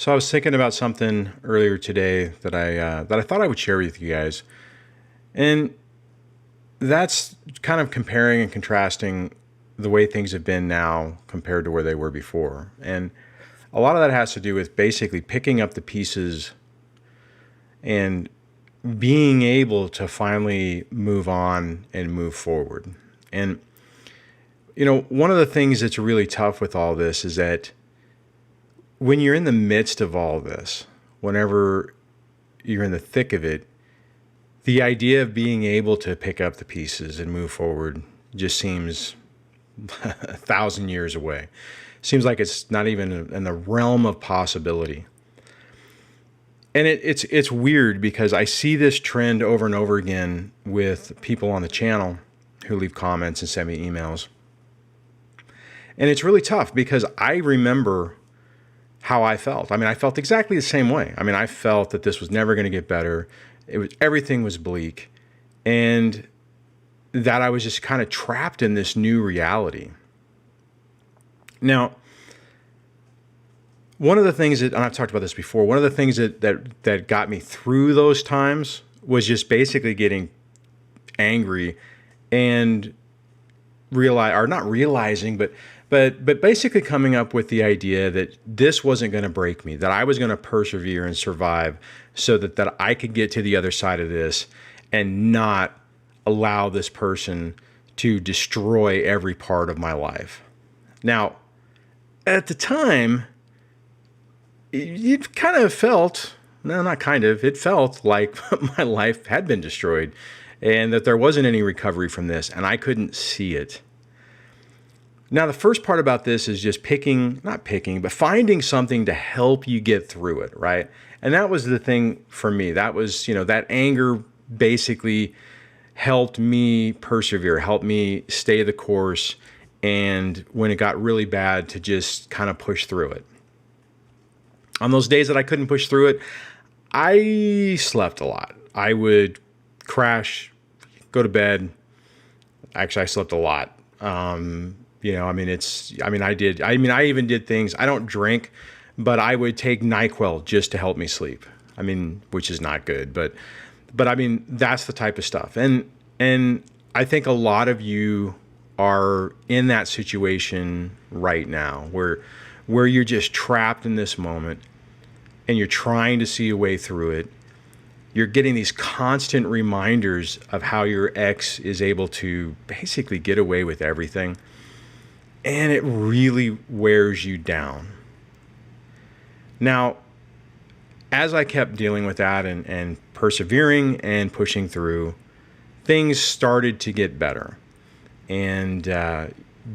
So I was thinking about something earlier today that I thought I would share with you guys, and that's kind of comparing and contrasting the way things have been now compared to where they were before. And a lot of that has to do with basically picking up the pieces and being able to finally move on and move forward. And one of the things that's really tough with all this is that when you're in the midst of all this, whenever you're in the thick of it, the idea of being able to pick up the pieces and move forward just seems 1,000 years away. Seems like it's not even in the realm of possibility. And it's weird because I see this trend over and over again with people on the channel who leave comments and send me emails. And it's really tough because I remember how I felt. I felt exactly the same way. I felt that this was never going to get better. Everything was bleak, and that I was just kind of trapped in this new reality. Now, one of the things that, and I've talked about this before, one of the things that got me through those times was just basically getting angry and not realizing, but basically coming up with the idea that this wasn't going to break me, that I was going to persevere and survive so that I could get to the other side of this and not allow this person to destroy every part of my life. Now, at the time, it kind of felt, no, not kind of, it felt like my life had been destroyed and that there wasn't any recovery from this, and I couldn't see it. Now, the first part about this is just finding something to help you get through it, right? And that was the thing for me. That was, that anger basically helped me persevere, helped me stay the course, and when it got really bad, to just kind of push through it. On those days that I couldn't push through it, I slept a lot. I would crash, go to bed. Actually, I slept a lot. I even did things, I don't drink, but I would take NyQuil just to help me sleep. Which is not good, but that's the type of stuff. And I think a lot of you are in that situation right now where you're just trapped in this moment and you're trying to see a way through it. You're getting these constant reminders of how your ex is able to basically get away with everything. And it really wears you down. Now, as I kept dealing with that and persevering and pushing through, things started to get better. And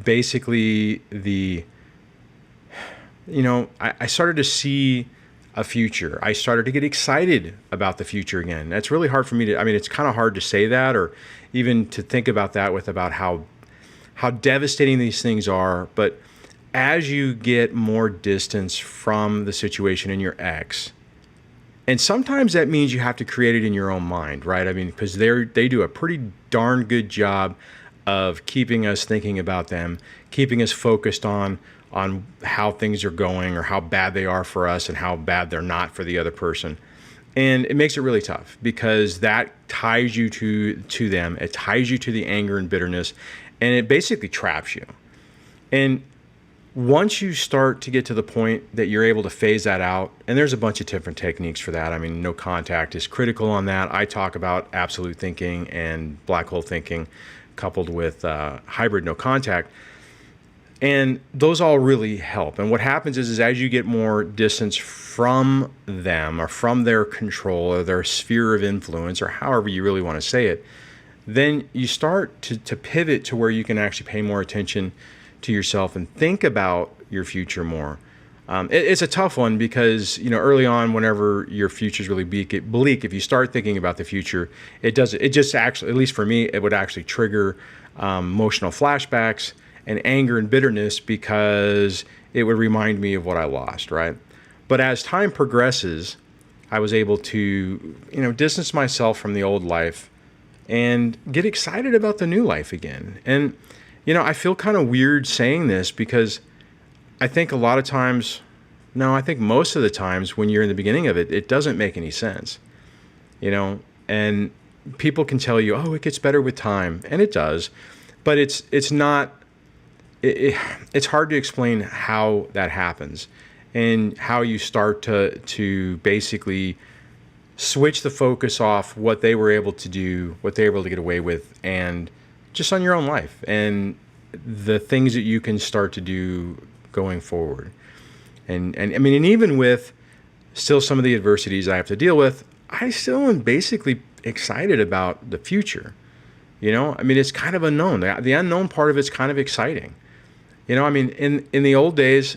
basically I started to see a future. I started to get excited about the future again. That's really hard for me to, it's kind of hard to say that or even to think about that about how devastating these things are. But as you get more distance from the situation and your ex, and sometimes that means you have to create it in your own mind, right? Because they do a pretty darn good job of keeping us thinking about them, keeping us focused on how things are going or how bad they are for us and how bad they're not for the other person. And it makes it really tough because that ties you to them. It ties you to the anger and bitterness, and it basically traps you. And once you start to get to the point that you're able to phase that out, and there's a bunch of different techniques for that. No contact is critical on that. I talk about absolute thinking and black hole thinking coupled with hybrid no contact. And those all really help. And what happens is as you get more distance from them or from their control or their sphere of influence or however you really want to say it, then you start to pivot to where you can actually pay more attention to yourself and think about your future more. It's a tough one because, early on, whenever your future is really bleak, if you start thinking about the future, it just actually, at least for me, it would actually trigger emotional flashbacks and anger and bitterness because it would remind me of what I lost, right? But as time progresses, I was able to, distance myself from the old life and get excited about the new life again. And, I feel kind of weird saying this because I think a lot of times No, I think most of the times when you're in the beginning of it, it doesn't make any sense, and people can tell you, oh, it gets better with time, and it does, but it's not, it's hard to explain how that happens and how you start to basically switch the focus off what they were able to do, what they were able to get away with, and just on your own life and the things that you can start to do going forward. And I mean, and even with still some of the adversities I have to deal with, I still am basically excited about the future. I mean, it's kind of unknown. The unknown part of it's kind of exciting. I mean, in the old days,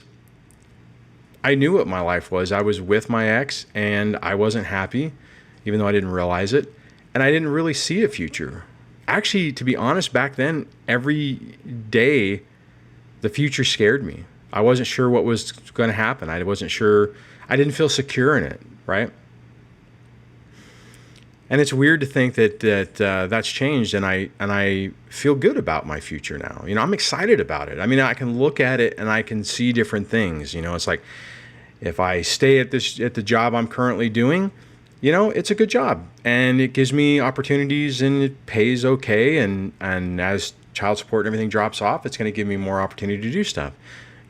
I knew what my life was. I was with my ex and I wasn't happy, even though I didn't realize it. And I didn't really see a future. Actually, to be honest, back then, every day, the future scared me. I wasn't sure what was going to happen. I wasn't sure. I didn't feel secure in it, right? And it's weird to think that that's changed, and I feel good about my future now. I'm excited about it. I mean, I can look at it and I can see different things. It's like if I stay at the job I'm currently doing, it's a good job and it gives me opportunities and it pays okay. And as child support and everything drops off, it's going to give me more opportunity to do stuff.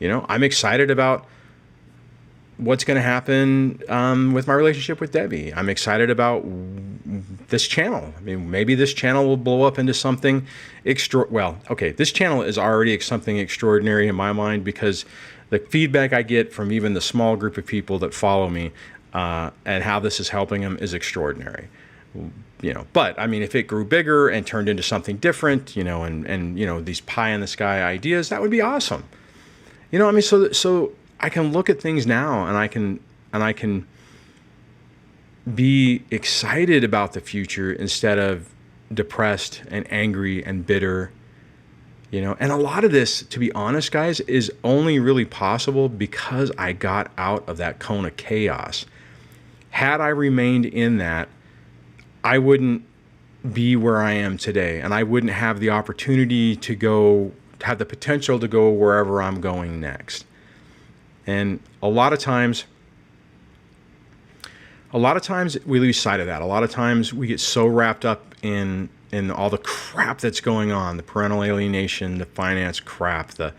I'm excited about what's going to happen with my relationship with Debbie. I'm excited about this channel. I mean, maybe this channel will blow up into something this channel is already something extraordinary in my mind because the feedback I get from even the small group of people that follow me and how this is helping them is extraordinary. But I mean, if it grew bigger and turned into something different, and these pie in the sky ideas, that would be awesome. I mean, so I can look at things now and I can be excited about the future instead of depressed and angry and bitter, and a lot of this, to be honest, guys, is only really possible because I got out of that cone of chaos. Had I remained in that, I wouldn't be where I am today, and I wouldn't have the opportunity to have the potential to go wherever I'm going next. And a lot of times we lose sight of that. A lot of times we get so wrapped up in all the crap that's going on, the parental alienation, the finance crap, the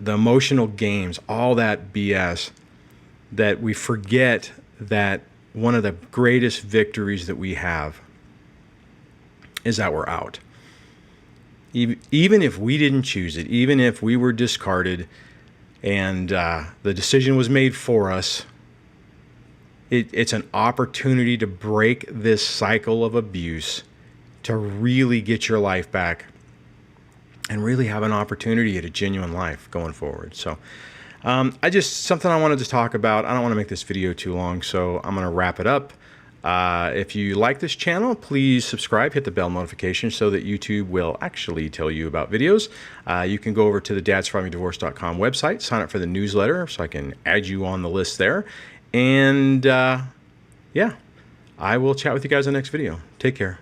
emotional games, all that BS, that we forget that one of the greatest victories that we have is that we're out. Even if we didn't choose it, even if we were discarded and the decision was made for us, it's an opportunity to break this cycle of abuse, to really get your life back and really have an opportunity at a genuine life going forward. So something I wanted to talk about. I don't want to make this video too long, so I'm going to wrap it up. If you like this channel, please subscribe, hit the bell notification so that YouTube will actually tell you about videos. You can go over to the dadsurvivingdivorce.com website, sign up for the newsletter so I can add you on the list there. And yeah, I will chat with you guys in the next video. Take care.